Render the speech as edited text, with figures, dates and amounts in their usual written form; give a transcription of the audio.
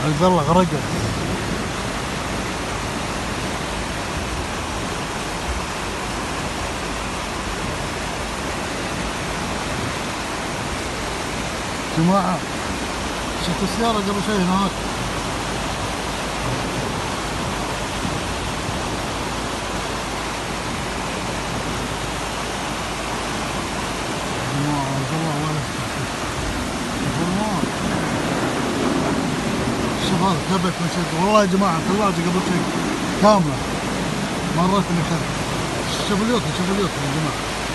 عز الله غرقت. جماعة شفت السيارة قبل شوي هناك، جماعة عز الله وين شوف هذا ثبت من شد والله يا جماعة. ثلاجة قبل شوي كاملة مرت اللي خذ. شوف اليوت يا جماعة.